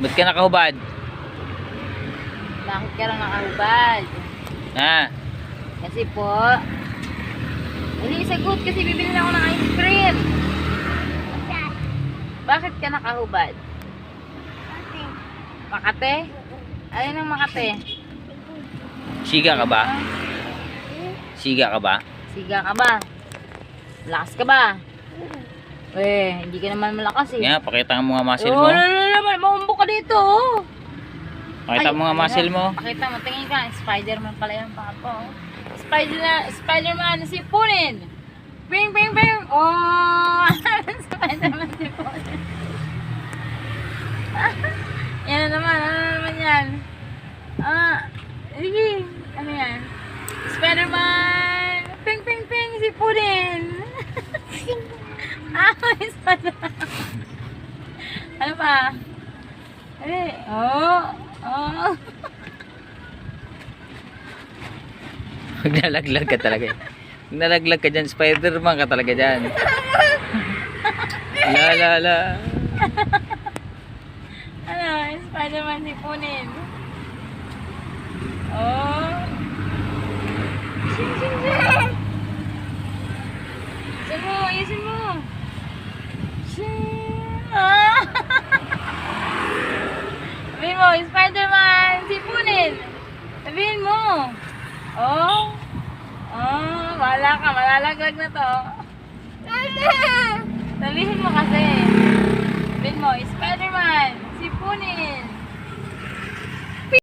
Ba't ka nakahubad? Bakit ka lang nakahubad? Ha? Kasi po, hindi sagot kasi bibili na ako ng ice cream. Bakit ka nakahubad? Makate? Alin ang Makate? Siga ka ba? Siga ka ba? Siga ka ba? Malakas ka ba? Hindi ka naman malakas eh. Nga, pakita mo nga muscle mo. Maumbo ka dito oh. Pakita mo nga muscle mo. Pakita mo, tingin ka. Spider-Man pala yung papo. Spider-Man sipunin. Bing, bing, bing. Oh! Spider-Man sipunin. Yan na naman. Ano naman yan? Sige. Ano yan? Spider-Man. Ping, ping, ping. Sipunin. May Spider-Man. Ano pa? Oh. Nalaglag ka talaga. Nalaglag ka dyan, Spider-Man ka talaga dyan. La. Ano? Spider-Man sipunin. Oh. Sing. Ayusin mo. Sabihin mo, Spider-Man, sipunin. Sabihin mo. Wala ka, malalaglag na to. Sabihin mo kasi. Sabihin mo, Spider-Man, sipunin.